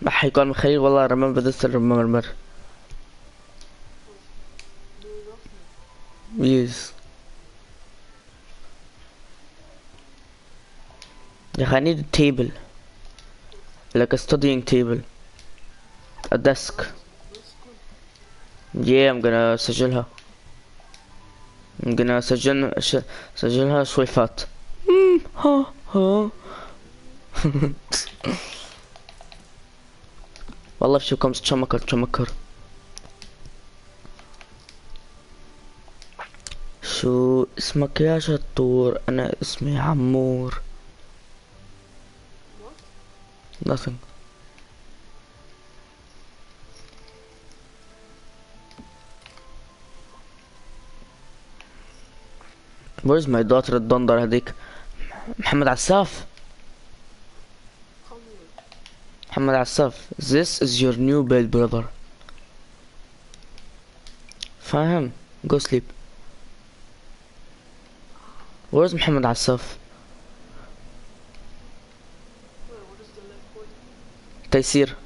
حيكون مخيل والله. remember this and remember. Yes. Yeah, I need a table. Like a studying table. A desk. Yeah, I'm gonna سجلها. I'm gonna سجلها شوي فات. ها ها. والله شو كم تشمكر. شو اسمك يا شطور؟ أنا اسمي عمور. Nothing. Where's my daughter الدندر هذيك؟ محمد عساف. محمد عساف. This is your new bed brother. فاهم؟ Go sleep. Where's محمد عساف؟ تيسير.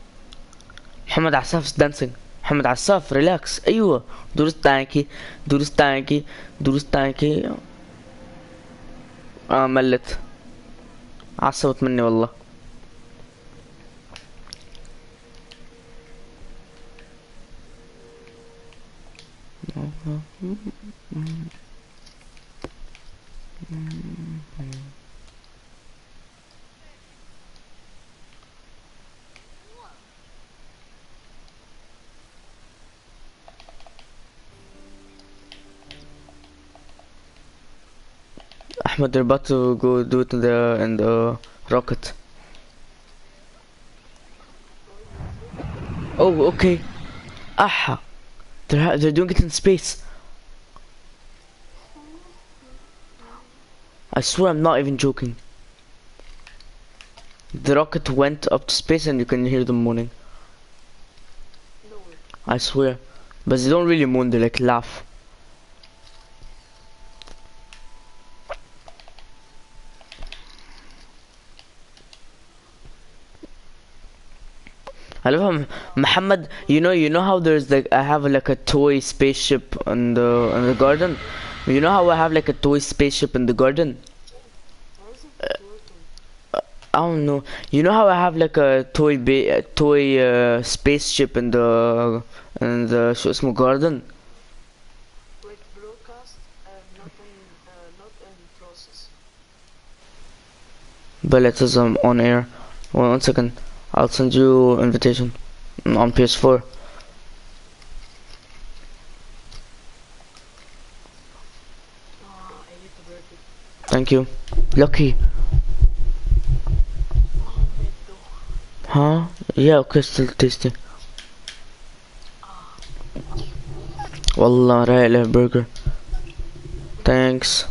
محمد عساف is dancing. محمد عساف ريلاكس. ايوه دروس تانكي. ملت. عصبت مني والله. Ahmed, they're about to go do it in the rocket. Oh, okay. Aha. They're doing it in space. I swear I'm not even joking. The rocket went up to space and you can hear them moaning. I swear. But they don't really moan, they like laugh. I love him. Muhammad, you know how there's like, I have like a toy spaceship in the garden? You know how I have like a toy spaceship in the garden? I don't know. You know how I have like a toy spaceship in the شو اسمه garden? Like broadcast and not in process. But it says I'm on air. One second. I'll send you invitation on PS4. I ate the burger. Thank you. Lucky. Huh? Yeah, okay, still tasty. والله رايق له burger. Thanks.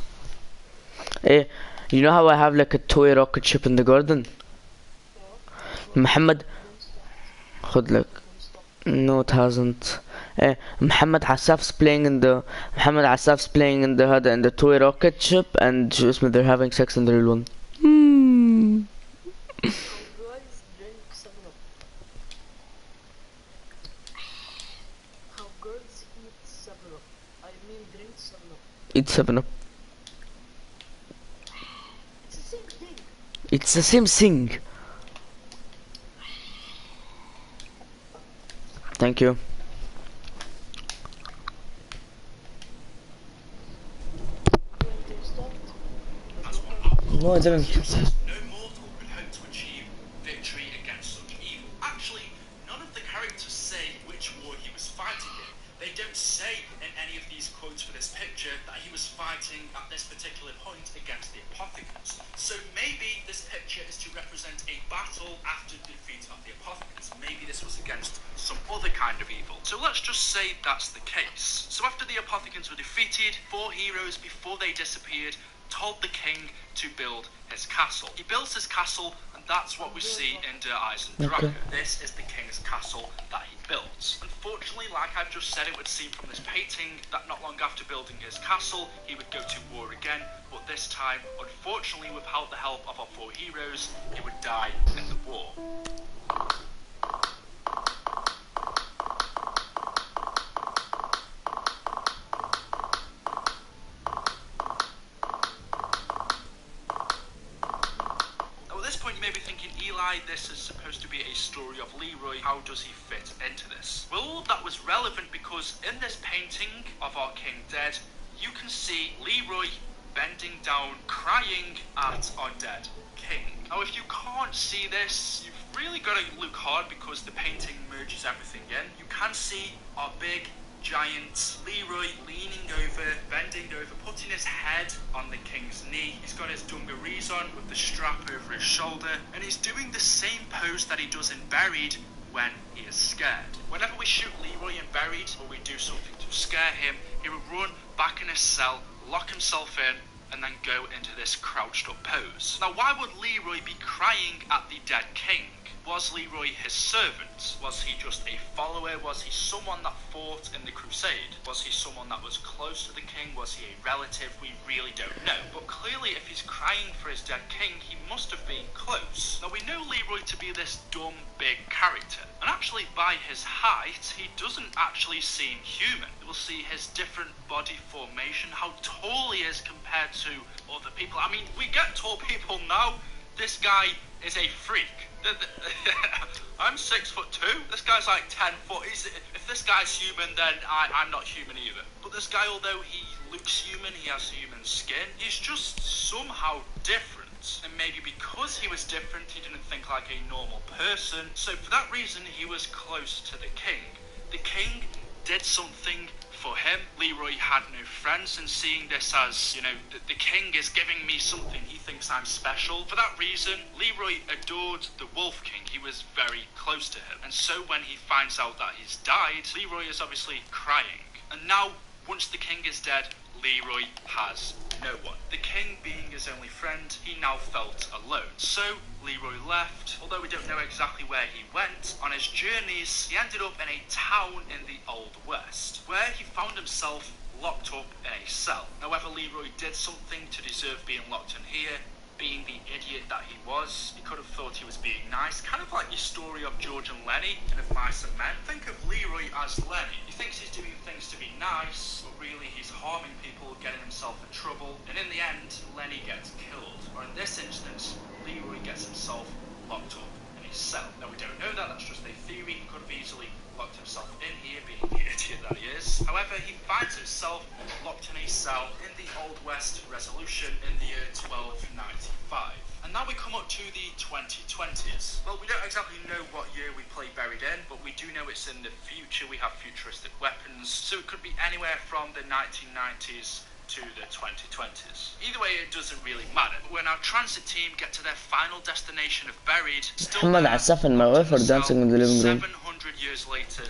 Hey, you know how I have like a toy rocket ship in the garden? محمد خد لك. No, it hasn't. محمد عساف's playing in the toy rocket ship, and شو اسمه they're having sex in the real one. Guys, drink 7-Up. How girls eat 7-Up. I mean drink 7-Up. Eat 7-Up. It's the same thing. It's the same thing. Thank you. No, I didn't. No mortal could hope to achieve victory against such evil. Actually, none of the characters say which war he was fighting in. They don't say in any of these quotes for this picture that he was fighting at this particular point against the Apothecans. So maybe this picture is to represent a battle after defeat of the Apothecans. Maybe this was against some other kind of evil. So let's just say that's the case. So after the Apothecans were defeated, 4 heroes before they disappeared told the king to build his castle. He builds his castle, and that's what we see in Der Eisendrache. Okay. This is the king's castle that he built. Unfortunately, like I've just said, it would seem from this painting that not long after building his castle, he would go to war again, but this time, unfortunately, without the help of our 4 heroes, he would die in the war. why this is supposed to be a story of Leroy. How does he fit into this? Well, that was relevant because in this painting of our king dead, you can see Leroy bending down, crying at our dead king. Now, if you can't see this, you've really got to look hard because the painting merges everything in. You can see our big giant Leroy leaning over, bending over, putting his head on the king's knee. He's got his dungarees on with the strap over his shoulder, and he's doing the same pose that he does in Buried when he is scared. Whenever we shoot Leroy in Buried, or we do something to scare him, he will run back in his cell, lock himself in, and then go into this crouched up pose. Now, why would Leroy be crying at the dead king? Was Leroy his servant? Was he just a follower? Was he someone that fought in the crusade? Was he someone that was close to the king? Was he a relative? We really don't know. But clearly, if he's crying for his dead king, he must have been close. Now, we know Leroy to be this dumb, big character. And actually, by his height, he doesn't actually seem human. We'll see his different body formation, how tall he is compared to other people. I mean, we get tall people now. This guy is a freak. I'm 6'2". This guy's like 10 foot. If this guy's human, then I'm not human either. But this guy, although he looks human, he has human skin, he's just somehow different. And maybe because he was different, he didn't think like a normal person. So for that reason, he was close to the king. The king did something for him. Leroy had no friends, and seeing this as, you know, the king is giving me something, he thinks I'm special. For that reason, Leroy adored the Wolf King. He was very close to him. And so when he finds out that he's died, Leroy is obviously crying. And now, once the king is dead, Leroy has no one. The king being his only friend, he now felt alone. So Leroy left, although we don't know exactly where he went. On his journeys, he ended up in a town in the Old West, where he found himself locked up in a cell. However, Leroy did something to deserve being locked in here. Being the idiot that he was, he could have thought he was being nice, kind of like your story of George and Lenny in Of Mice and Men. Think of Leroy as Lenny. He thinks he's doing things to be nice, but really he's harming people, getting himself in trouble, and in the end, Lenny gets killed. Or in this instance, Leroy gets himself locked up in a cell. Now, we don't know that, that's just a theory. He could have easily locked himself in here, being the idiot that he is. However, he finds himself locked in a cell in the Old West Resolution in the year 1295. And now we come up to the 2020s. Well, we don't exactly know what year we play Buried in, but we do know it's in the future. We have futuristic weapons, so it could be anywhere from the 1990s to the 2020s. Either way, it doesn't really matter. But when our transit team get to their final destination of Buried, still محمد عساف الموقف for dancing in the living room. 700 years later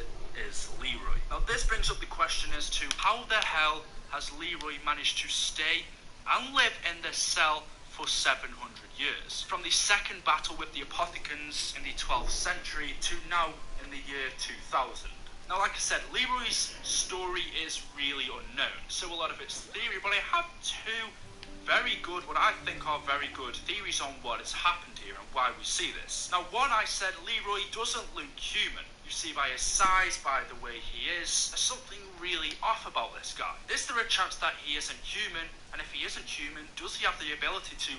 is Leroy. Now this brings up the question as to how the hell has Leroy managed to stay and live in this cell for 700 years? From the second battle with the Apothicans in the 12th century to now in the year 2000. Now, like I said, Leroy's story is really unknown, so a lot of it's theory, but I have two very good, what I think are very good theories on what has happened here and why we see this. Now, one, I said Leroy doesn't look human. You see by his size, by the way he is, there's something really off about this guy. Is there a chance that he isn't human? And if he isn't human, does he have the ability to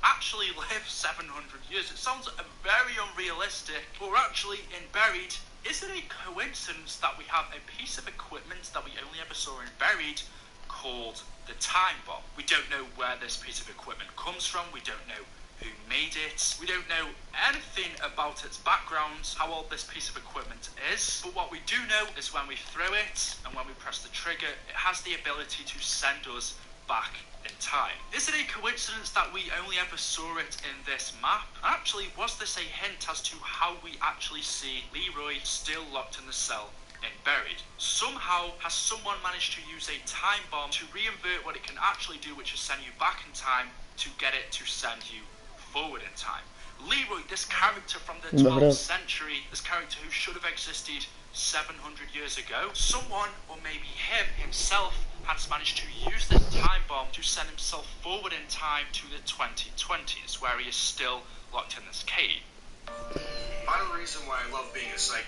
actually live 700 years? It sounds very unrealistic, but we're actually in Buried. Is it a coincidence that we have a piece of equipment that we only ever saw in Buried called the Time Bomb? We don't know where this piece of equipment comes from. We don't know who made it. We don't know anything about its background, how old this piece of equipment is. But what we do know is when we throw it and when we press the trigger, it has the ability to send us back in time. Is it a coincidence that we only ever saw it in this map? Actually, was this a hint as to how we actually see Leroy still locked in the cell in Buried? Somehow has someone managed to use a time bomb to reinvert what it can actually do, which is send you back in time, to get it to send you forward in time. Leroy, this character from the 12th century, this character who should have existed 700 years ago, someone, or maybe him himself, has managed to use this time bomb to send himself forward in time to the 2020s, where he is still locked in this cave. Final reason why I love being a psych.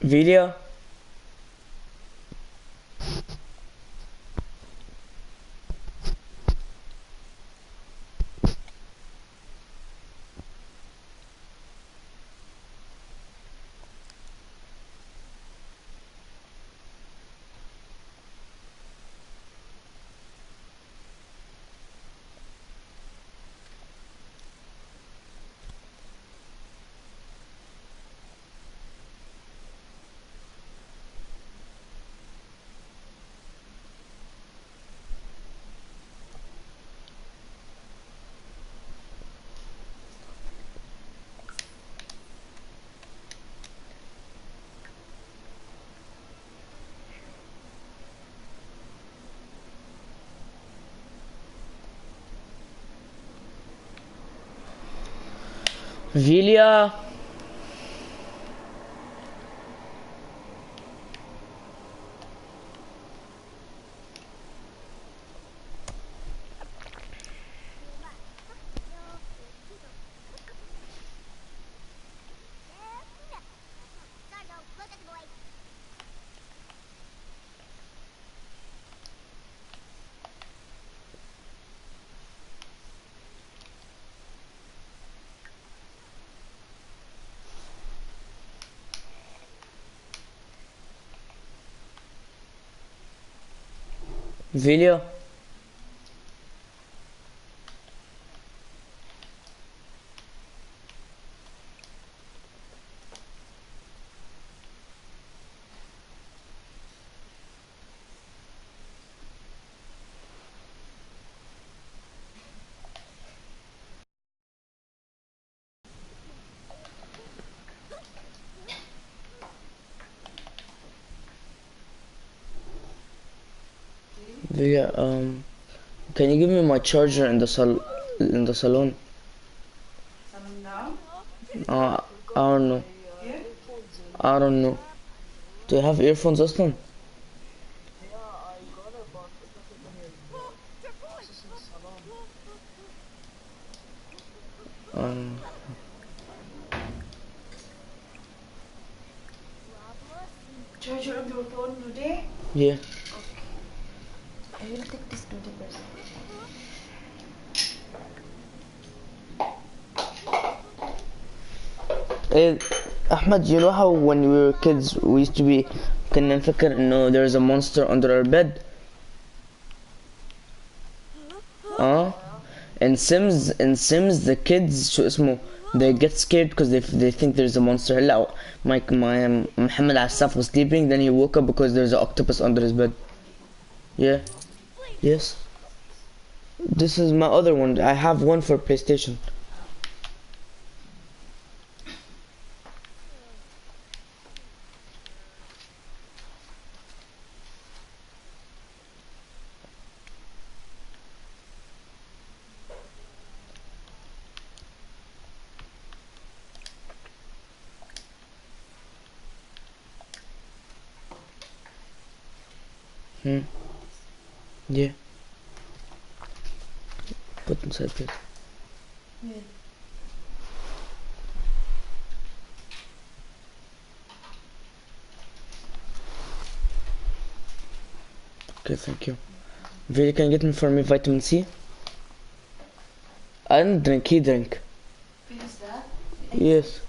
Vilia? Vilia? Vilia? Vilia, can you give me my charger in the salon? Salon now? Uh, I don't know. Here? Earphones in. I don't know. Do you have earphones أصلا? Yeah, I got it, but forgot it in the assistant salon. Um, Charger of your phone today? yeah. Okay. I will take this 20%. إيه أحمد, you know how when we were kids we used to be كنا نفكر إنه there's a monster under our bed? In Sims the kids شو اسمه they get scared because they think there's a monster. هلا my محمد عساف was sleeping, then he woke up because there's an octopus under his bed. Yeah. Yes. This is my other one. I have one for PlayStation. Yeah. Put inside please. Yeah. Okay, thank you. Really, can you get me for me vitamin C? I don't drink, he drink. Finish that? Yes.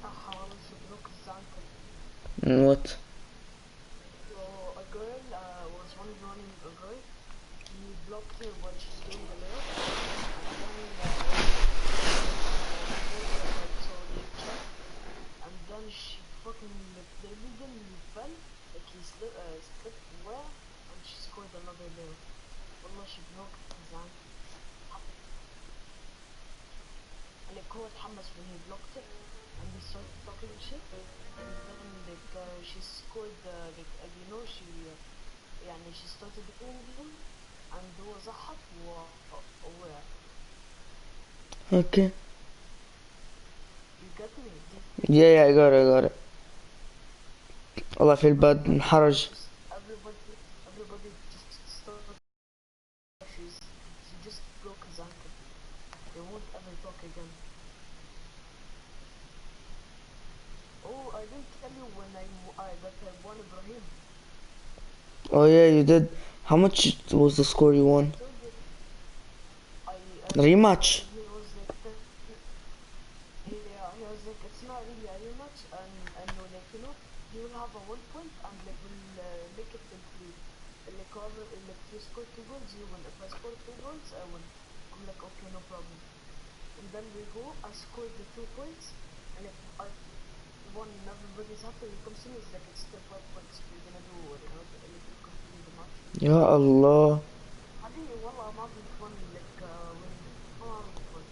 How to block Zanka. What? So a girl was running a girl. He blocked her when she's doing the layup, and then told her like so they checked, and then she fucking they legally fell, like he slipped well, and she scored another layup. Wallah, she blocked his ankle. like هو اتحمس when he blocked it and he started talking shit and then like she scored like you know she يعني she started hitting him and هو زحف ووقع. Okay. You get me? Yeah, I got it, I got it. والله I feel bad انحرج. Just everybody just started. She just broke his ankle. They won't ever talk again. Oh, I didn't tell you when that I won Ibrahim. Oh yeah, you did. How much was the score you I won? told you. Rematch. He was like, yeah, he was like, it's not really a rematch, and you like, you know, he will have a 1 point, and like we'll make it in three. Like however, like if you score 2 goals, you win. If I score 2 goals, I win. I'm like, okay, no problem. And then we go. I scored the 2 points, and like I won. And everybody's happy. He comes to me, he's like, it's still 5 points. We're gonna do, you know, like we continue the match. يا الله. حبيبي والله I'm having fun like winning. I'm having fun.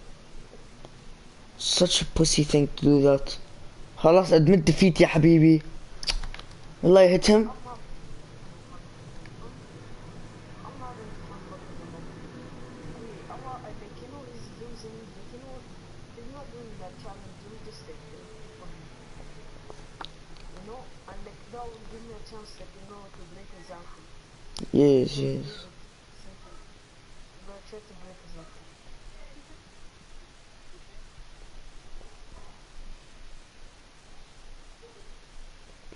Such a pussy thing to do that. خلاص admit defeat يا حبيبي. والله hit him. I'm having fun. Huh? I'm having fun fucking him up. Hey, I like you know he's losing, but you know what? He's not doing that challenge. We just like for him, you know, and like that will give me a chance, like you know, to break his ankle. Yes, Don't yes. leave it simple. But try to break his ankle.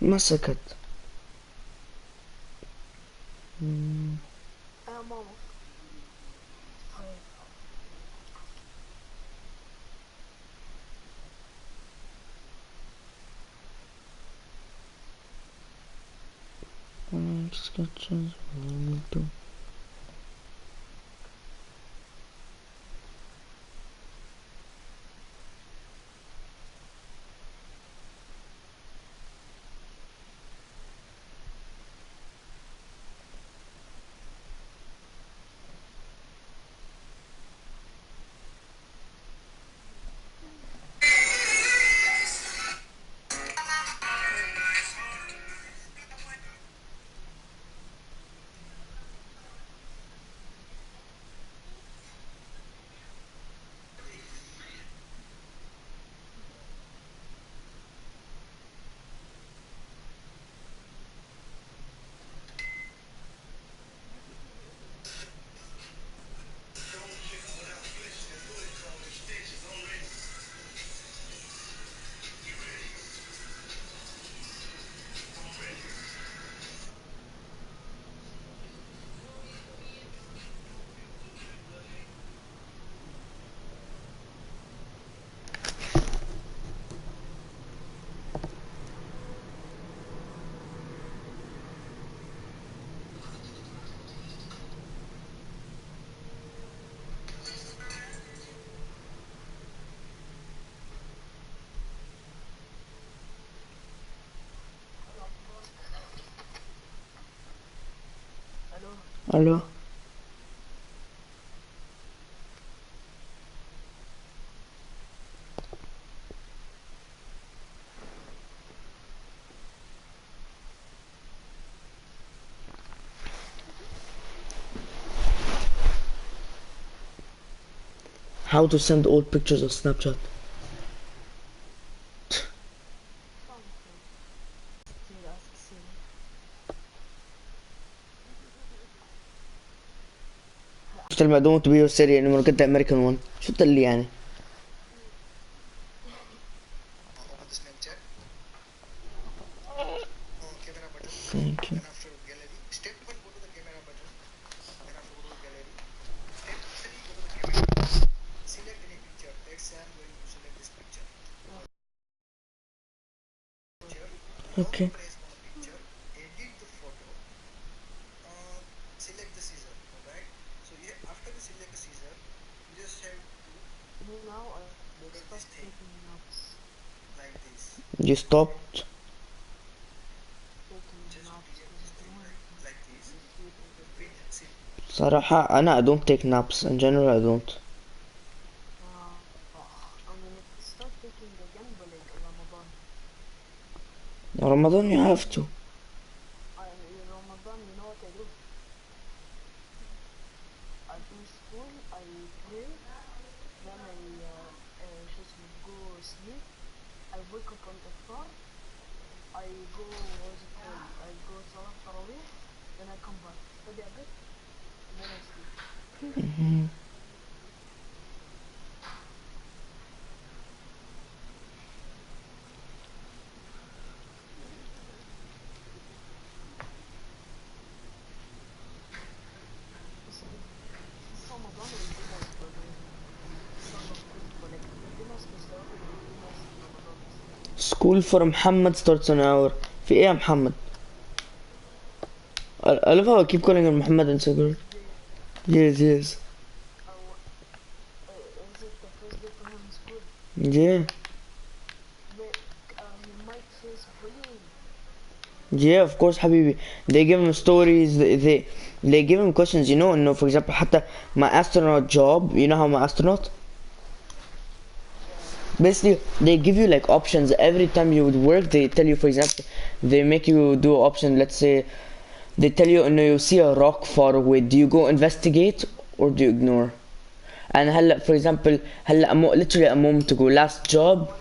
ما سكت. ماما. طيب. Sketches. Hello. Hello. How to send old pictures of Snapchat? Something. Still ask Siri. قلت لهم I don't want to be your Siri anymore. Get the American one. شو اللي يعني؟ Open the Snapchat. Camera button. Thank you. Then after gallery. Step 1, go to the camera button. Then after go to the gallery. Step 3, go to the camera. Select any picture. Let's say I'm going to select this picture. Okay. Long press on the picture. Edit the photo. Select the scissor. Alright. So yeah, after you select the scissor, you just have to Now I model this stopped thing taking notes. like this. You stopped. Taking Just notes create because this I thing don't want like to this. be sleeping with Print you. see. صراحة أنا I don't take naps in general I don't. I'm Ramadan, you have to. in Ramadan, you know what I do? I finish school, I pray, then just go sleep. I wake up on iftar. I go, what's it called? I go Salat Tarawih, then I come back, study a bit, then I sleep. This Ramadan will be nice for me. Inshallah, like, will be nice بالصلاة will be nice in Ramadan. School for Muhammad starts in an hour. في ايه يا محمد؟ I love how I keep calling him Muhammad and Sagar. Yes, yes. Is it the first day for him in school? Yeah. But he might face bullying. Yeah, of course, حبيبي. They give him stories. They give him questions. You know, no, for example, حتى my astronaut job. You know how my astronaut? Basically, they give you like options every time you would work. They tell you, for example, they make you do an option. Let's say they tell you, no, you see a rock far away. Do you go investigate or do you ignore? And هلا, for example, هلا literally a moment ago, last job.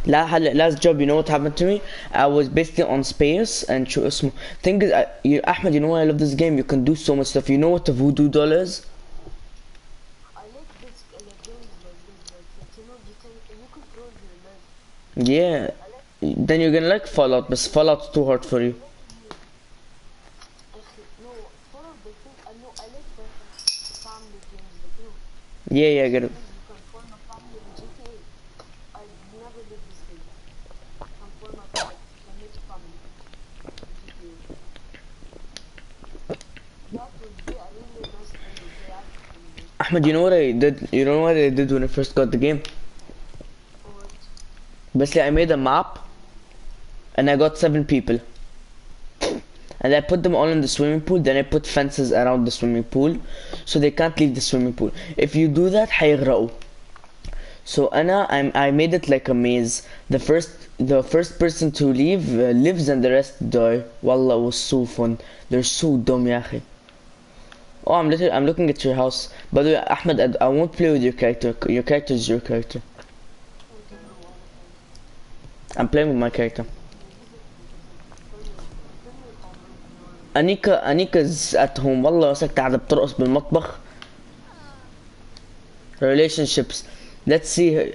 Last job, you know what happened to me? I was basically on space and شو اسمه. Thing is, Ahmed, you know why I love this game? You can do so much stuff. You know what the voodoo doll is? I like this games like this, like you know, you control your life. Yeah. I like Then you're gonna like Fallout, but Fallout's too hard for you. no for the thing. I know I like the family games, like you know, Yeah, yeah, I get it. you can form a family in GTA. I never did this game. You can form a like you can make a family in GTA. That would be a really nice thing if they added to me. Ahmed, you know what I did? You know what I did when I first got the game? Or Basically, I made a map, and I got 7 people. And I put them all in the swimming pool, then I put fences around the swimming pool, so they can't leave the swimming pool. If you do that, حيغرقوا. So I made it like a maze. The first person to leave lives and the rest die. Wallah, it was so fun. They're so dumb, يا أخي. Oh, I'm looking at your house. By the way, Ahmed, I won't play with your character. Your character is your character. okay, no, I'm playing with my character. tell me your comment. Anika's at home. والله وسكت قاعدة بترقص بالمطبخ. Relationships. Let's see her.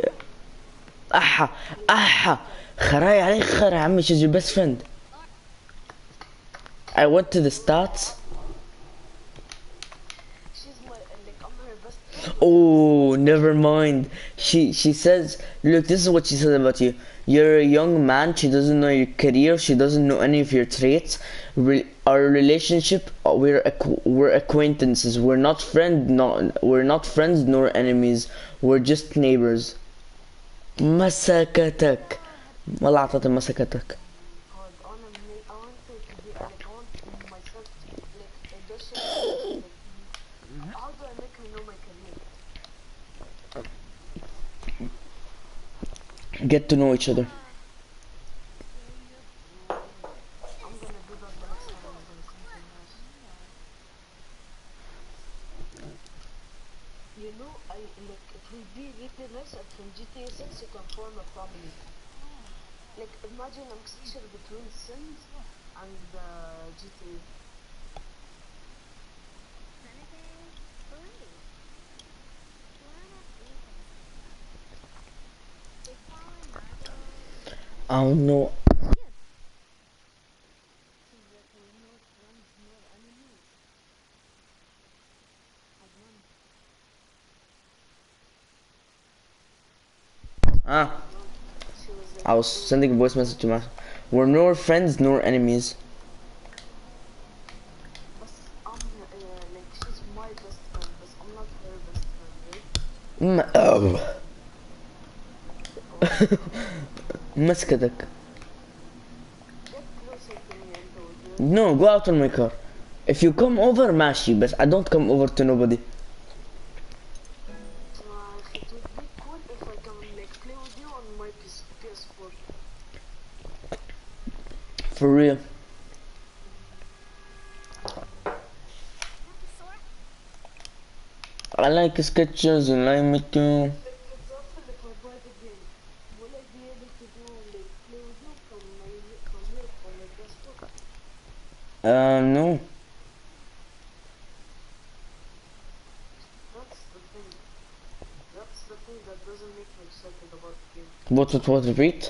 أحا أحا خراي عليك خرا يا عمي. She's your best friend. I went to the stats. She's my like I'm her best friend. Oh, never mind. She says, look, this is what she says about you. You're a young man. She doesn't know your career. She doesn't know any of your traits. Our relationship, we're acquaintances. We're not friends nor enemies. We're just neighbors. مسكتك. والله أعطتها مسكتك. God, I want her to be like I want myself to like does she like how do I make her know my career? Get to know each other. I'm gonna do that the next time I'm gonna come to your house. You know, I like it will be really nice if in GTA 6 you can form a family. Like imagine a mixture between Sims and GTA. I don't know. Ah, She was like, I was sending a voice message to my. We're nor friends nor enemies. but like she's my best friend, but I'm not her best friend, right? Oh. مسكتك. Get closer to me and do it. No, go out on my car. If you come over, ماشي. But I don't come over to nobody. It would be cool if I can like play with you on my PS4. For real. I like sketches and I make too. Like for example, if I buy the game, will I be able to do like play with you from from here from my PS4? No. That's the thing. That's the thing that doesn't make me excited about the game. What, repeat?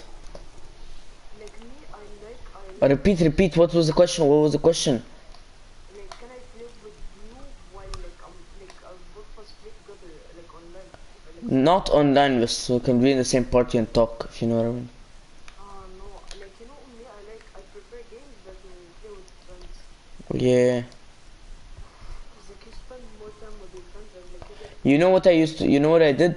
Like me, I Repeat, what was the question? What was the question? like can I play with you while like both of us play together like online? Like Not online, but so we can be in the same party and talk, if you know what I mean. no, like you know me, I prefer games that you play with friends. Yeah. Cause like you spend more time with your friends and like you get to You know what you know what I did?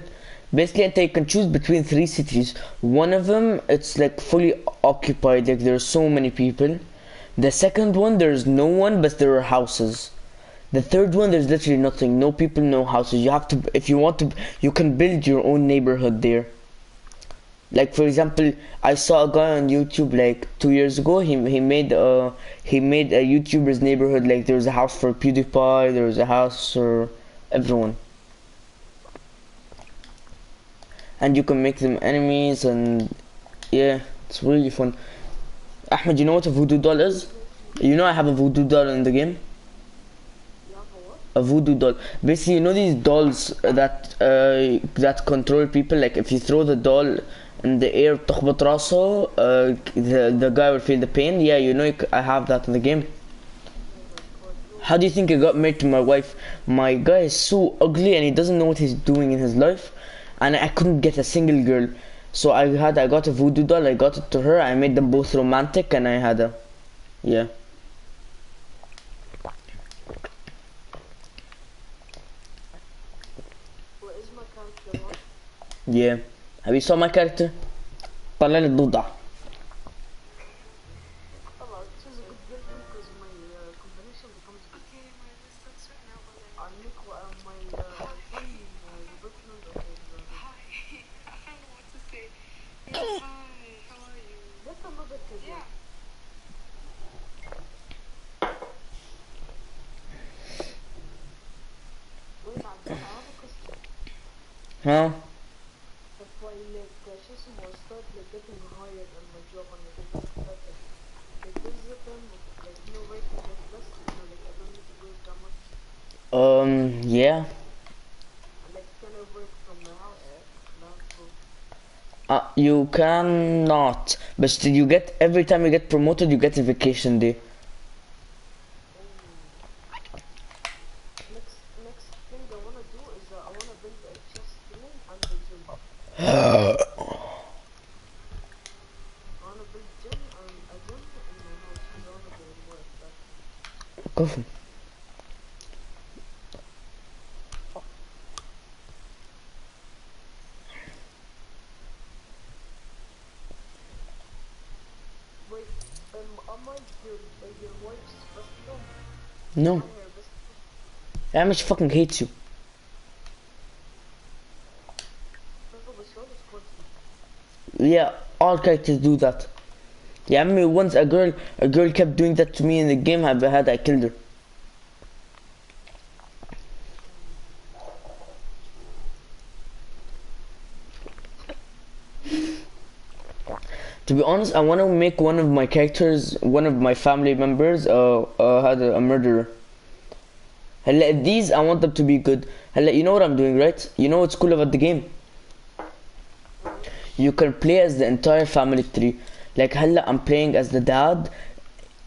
Basically, I can choose between 3 cities. One of them, it's like fully occupied, like there's so many people. The second one, there's no one, but there are houses. The third one, there's literally nothing. No people, no houses. You have to, if you want to, you can build your own neighborhood there. Like for example, I saw a guy on YouTube like 2 years ago. He made a YouTuber's neighborhood. Like there was a house for PewDiePie. There was a house for everyone. And you can make them enemies, and yeah, it's really fun. Ahmed, you know what a voodoo doll is? You know I have a voodoo doll in the game. you have a what? A voodoo doll. Basically, you know these dolls that control people. Like if you throw the doll in the air, بتخبط راسه, the guy will feel the pain. Yeah, you know I have that in the game. How do you think I got married to my wife? My guy is so ugly and he doesn't know what he's doing in his life, and I couldn't get a single girl. So I got a voodoo doll. I got it to her. I made them both romantic, and I had a, yeah. What is my character on? Yeah. Have you saw my character? طلع لي الضفدع. Oh, choose a good girl because my combination becomes good. Okay, my list looks right now, but then. I'll make my son your boyfriend or Hi. I don't know what to say. Yes, hi. How are you? get another kid. Yeah. Wait, I have a question. Huh? If I like choose more start like getting higher in my job and like it gets better, like this is the time of like no way to get less, like I don't need to work that much. Yeah. Like can I work from my house? Not so. You cannot. But still, you get, every time you get promoted, you get a vacation day. Next thing I wanna do is I wanna build a chest room and a gym. I wanna build gym and a gym in my house because I wanna get more of that. Go for it. Wait, am I your wife's best friend? No. Am I her best friend? Yeah, she fucking hates you. No, but she always calls me. Yeah, all characters do that. Yeah, I mean, once a girl kept doing that to me in the game. I killed her. To be honest, I want to make one of my characters, one of my family members, had a murderer. هلا these I want them to be good. هلا you know what I'm doing, right? You know what's cool about the game? You can play as the entire family tree. Like هلا I'm playing as the dad.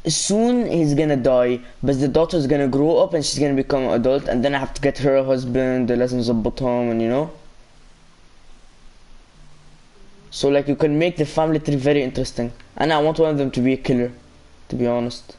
Soon he's gonna die, but the daughter's gonna grow up and she's gonna become an adult, and then I have to get her a husband, لازم نظبطهم, and you know. So like you can make the family tree very interesting, and I want one of them to be a killer, to be honest.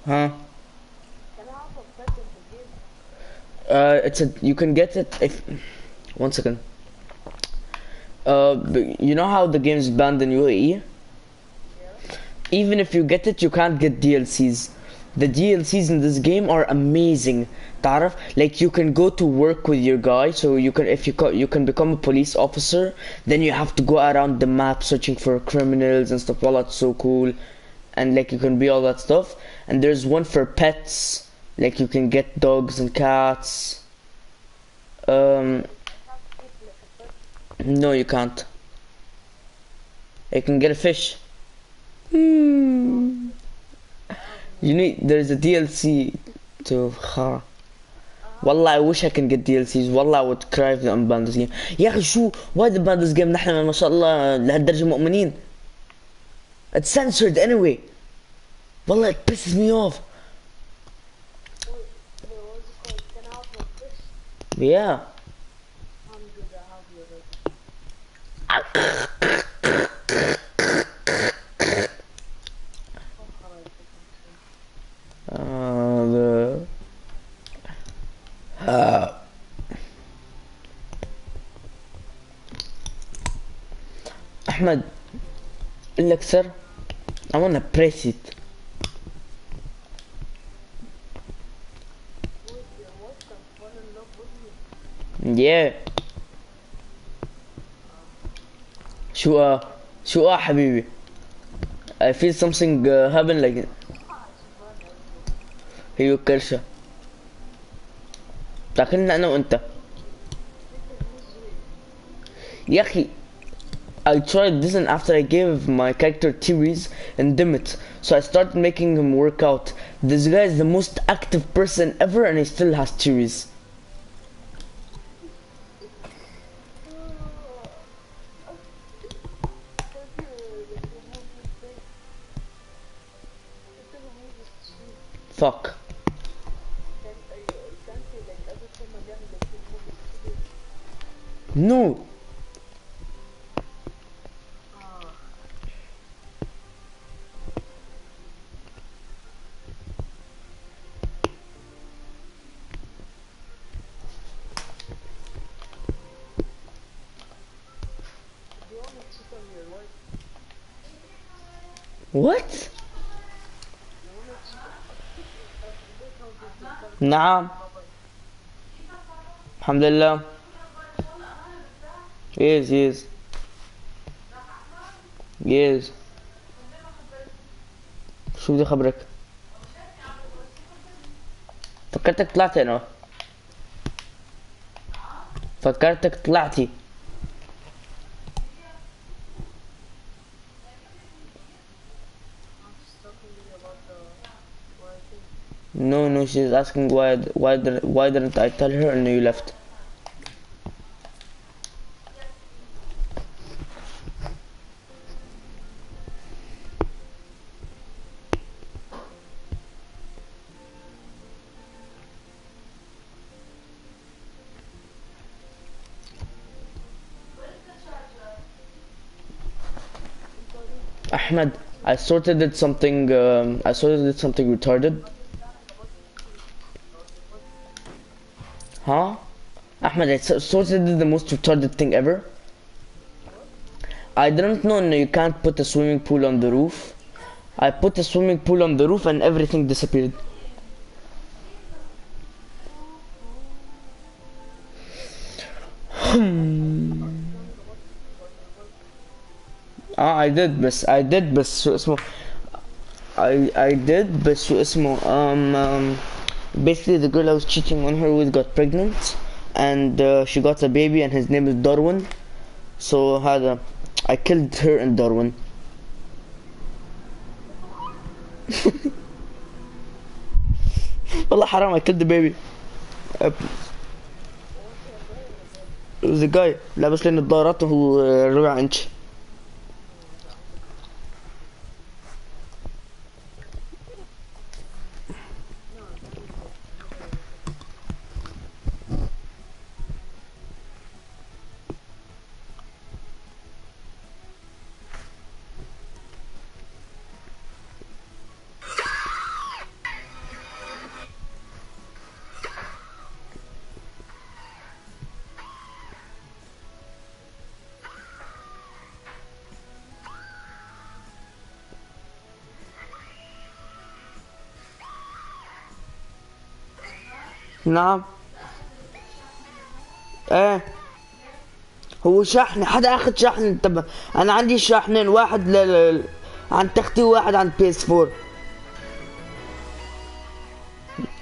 Huh? Can I have a pet in the game? It's a you can get it if 1 second. You know how the game's banned in UAE? Yeah. Even if you get it, you can't get DLCs. The DLCs in this game are amazing. تعرف? Like you can go to work with your guy, so you can if you can become a police officer. Then you have to go around the map searching for criminals and stuff. Well, that's so cool, and like you can be all that stuff. And there's one for pets, like you can get dogs and cats. I have to keep like a pet. No, you can't. You can get a fish. Hmm. You need there's a DLC to والله I wish I can get DLCs والله I would cry if I'm ban this game يا أخي شو why the ban this game نحن ما شاء الله لهالدرجة مؤمنين it's censored anyway والله it pisses me off Wait, what's it called? Can I have a fish? yeah I'm good, I have you already. Oh, alright, the أحمد لك sir I wanna press it wait, your wife can fall in love with me. yeah شو حبيبي I feel something happen like هي الكرشة لكن أنا وأنت يا أخي I tried this and after I gave my character theories and dim it so I started making him work out this guy is the most active person ever and he still has theories fuck no what نعم الحمد لله yes شو بدي خبرك فكرتك طلعتي انا فكرتك طلعتي no she's asking why didn't I tell her and you left Ahmed, I sorted did something. I sorted did something retarded. Huh? Ahmed, I sorted did the most retarded thing ever. I didn't know no, you can't put a swimming pool on the roof. I put a swimming pool on the roof and everything disappeared. I did بس شو اسمه I did بس شو اسمه basically the girl I was cheating on her with got pregnant and she got a baby and his name is Darwin so هذا I killed her and Darwin والله حرام I killed the baby it was a guy لابس لي نظارات وهو ربع انش نعم. ايه هو شحن، حدا اخد شحن. طب انا عندي شحنين، واحد عن تختي وواحد عن بي اس 4.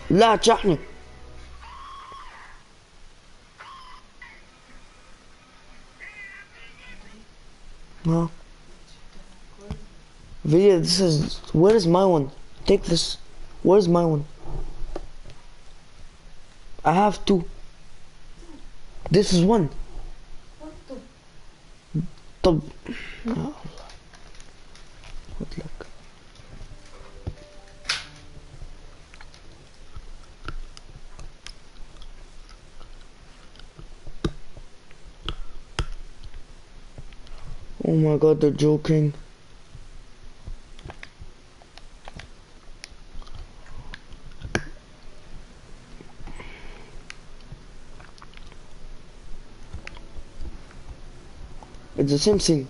لا شحني. ها video, this is, where is my one? Take this. Where's my one? I have two. This is one. طب good luck. Oh my god, they're joking. It's the same thing.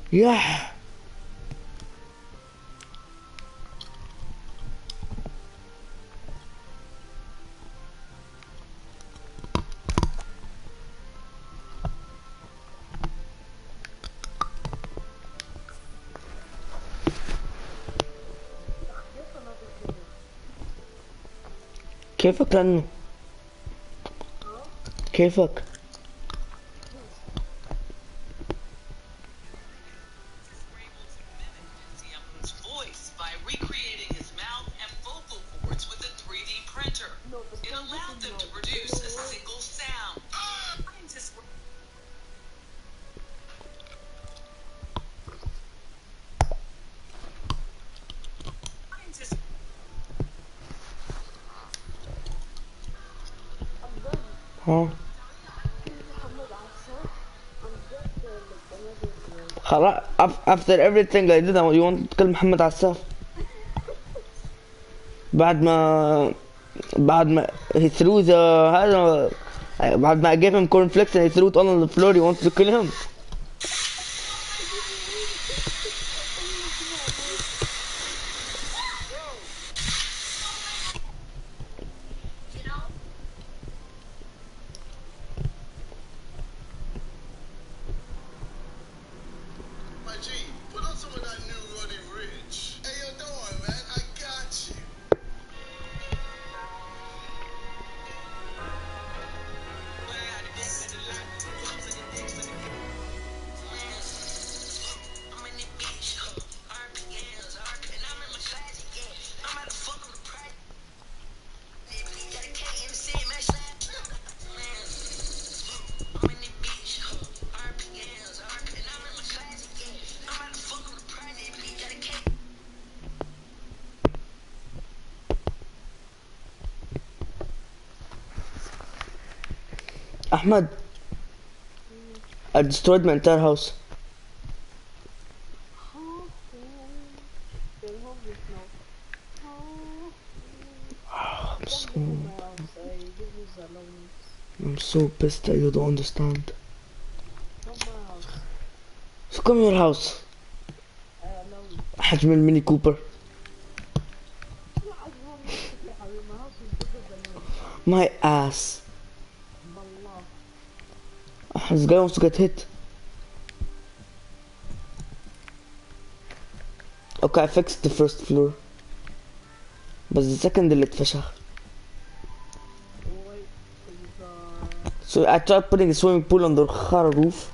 Yeah. كيفك لأنه كيفك؟ voice by recreating his mouth and vocal cords with a 3D printer. No, but It allowed them to produce a single sound. Scientists were scientists I'm done. ها محمد عساف. I'm just like another خلاص. after everything I did, you want to تكلم محمد عساف بعد ما he threw the هذا بعد ما I gave him cornflakes and he threw it all on the floor. You want to kill him? My G, put on some of that new Roddy Rich. Hey, yo, don't worry, man. I got you. Ahmed, I destroyed my entire house. They're homeless now. I'm Come so, live in my house. I give you the allowance. I'm so pissed that you don't understand. Come my house. So come your house. I allow you. حجم الميني كوبر. لا عاد هو مش يا حبيبي. My house is bigger than yours. My ass. بالله. This guy wants to get hit. Okay, I fixed the first floor. But the second اللي اتفشخ. Wait, is So I tried putting a swimming pool on the khara roof.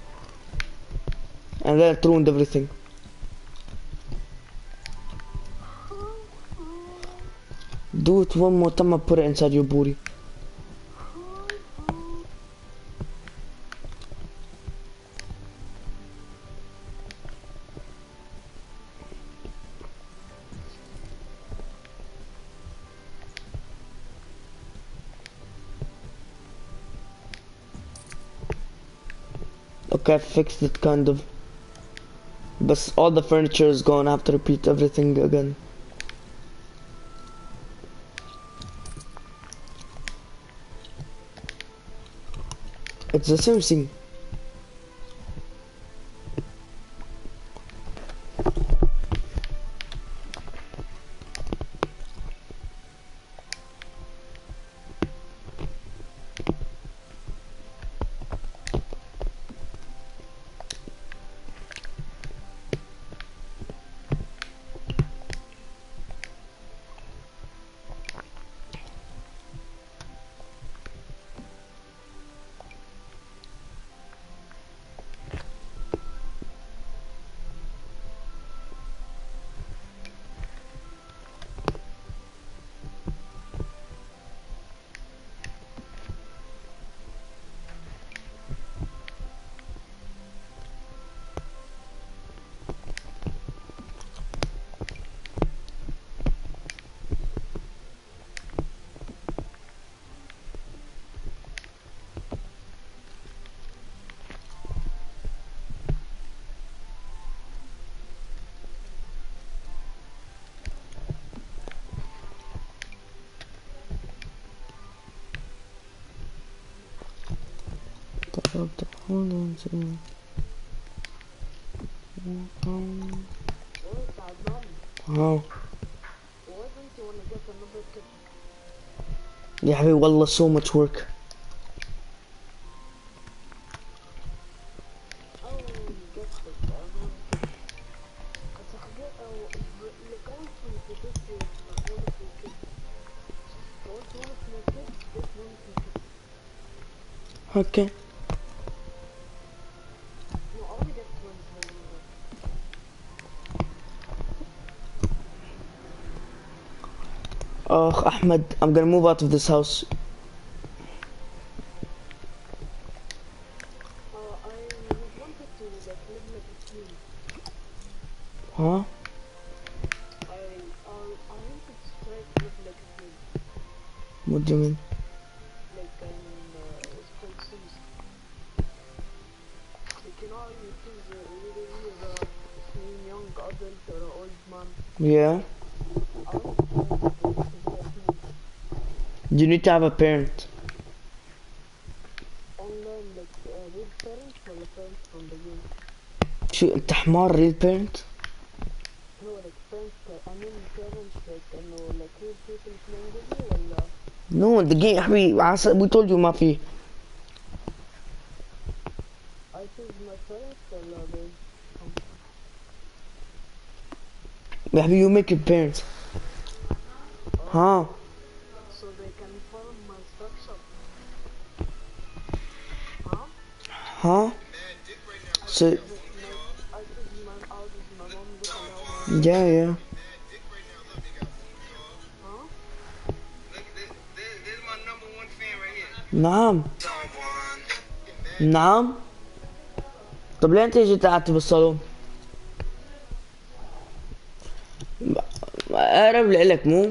And then I ruined everything. Do it one more time and put it inside your booty. Okay, I fixed it kind of. But all the furniture is gone. I have to repeat everything again. It's the same thing. Hold on a second. Wait, Adnan, Oh. why don't you wanna get another kid? يا حبيبي والله so much work. Oh, you get it, another kid. بس حاجات أو اللي count to this is one of your kids. Want one of my kids? Get one of my kids. Okay. No, I wanna get twins, no, no, no. Oh, Ahmed, I'm gonna move out of this house. I wanted to like live like a twin. Huh? I wanted to try to live like a twin. What do you mean? Like what's it called Sims. Like you know how you choose either you're a young adult or an old man. Yeah. I want to try to be a twin. You need to have a parent. Online like real parents or the parents from the game. شو انت حمار real parent? No, like parents, I mean parents like like real people playing with you ولا No, the game حبيبي we told you ما في. I choose my parents ولا they يا حبيبي you make your parents. Huh? so they can farm my structure. Huh? Huh? So I choose my houses my mom would allow me. yeah, yeah. Huh? This is my number one fan right here. نعم. نعم. طب ليه انت جيت قعدت بالصالون؟ اقرب لإلك مو؟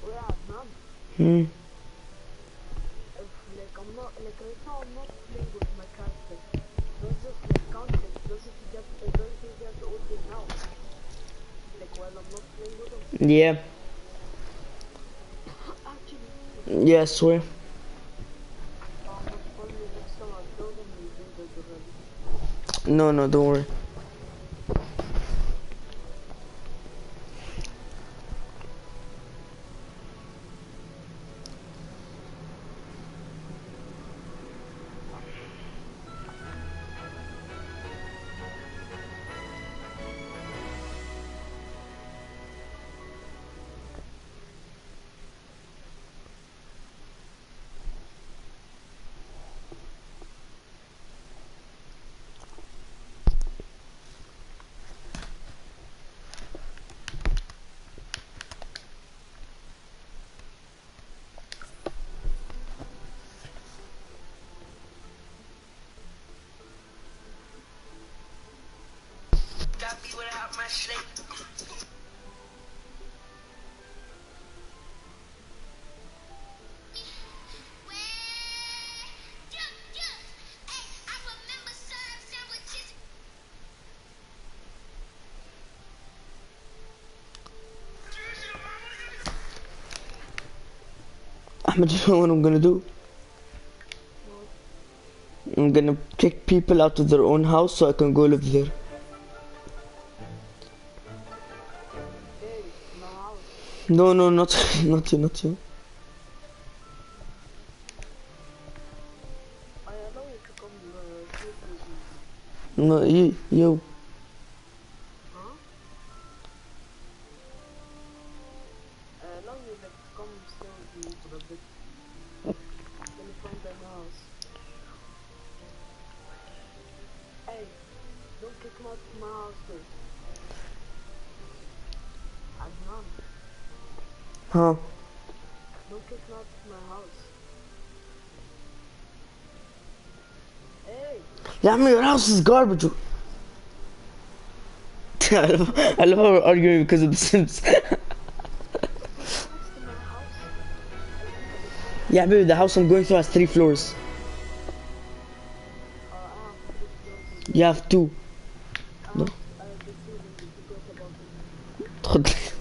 ويا عدنان Hmm. Yeah. Actually, Yeah, I swear. most probably next time I'll tell them we do that already. No, no, don't worry. Got me without my slate. Ahmed, you know what I'm gonna do? I'm gonna kick people out of their own house so I can go live there. Hey, my house. No, no, not, not you, not you. I allow you to come sleep with me. No, you. Huh? I allow you like to come stay with me for a bit. Then you find a new house. Hey, don't kick me out of my house though. Adnan, Huh? don't kick me out of my house. Hey, Yeah, I mean, your house is garbage. I love how we're arguing because of The Sims. don't go next to my house. I enter the house. Yeah, baby, the house I'm going through has 3 floors. I have 3 floors as well. You have 2. No. I have the ceiling. You forgot about it.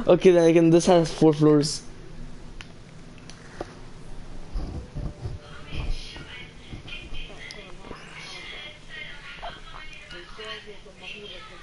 Okay, then again, this has 4 floors. الكوز يبقى مغلوبة كده.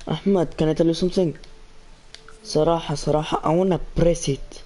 Ahmed, can I tell you something? صراحة صراحة I wanna press it.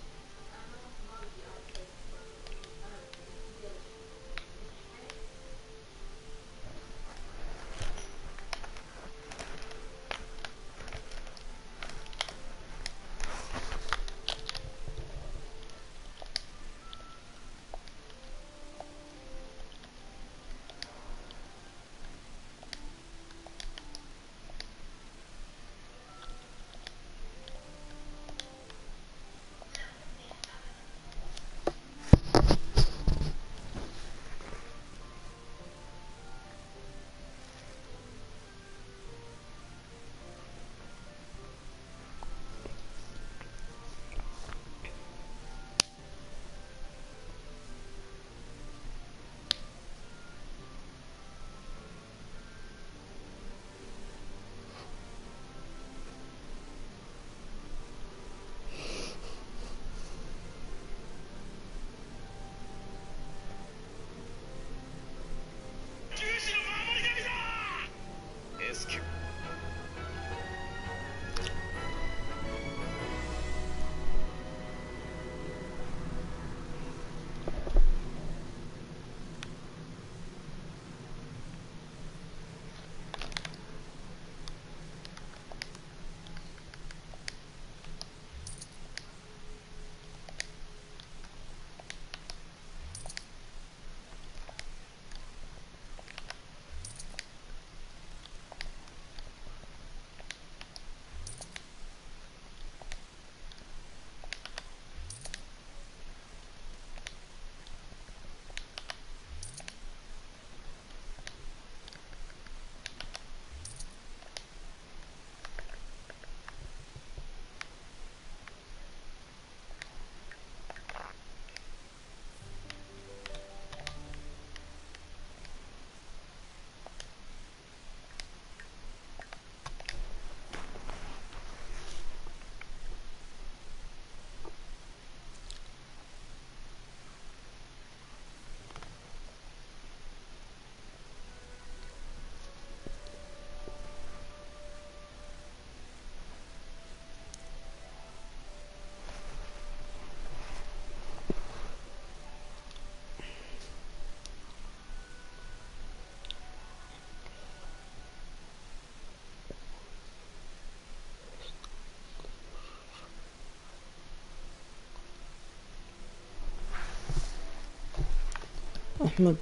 Ahmed.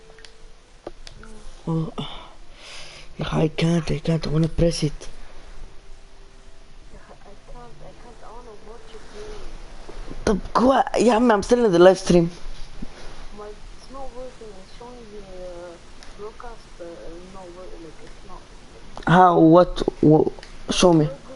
Oh, I can't. I wanna press it. I can't, I wanna watch you play. طب يا عم I'm still in the live stream. It's not working, it's showing the broadcast, no, like, it's not. How? What? Show me. Work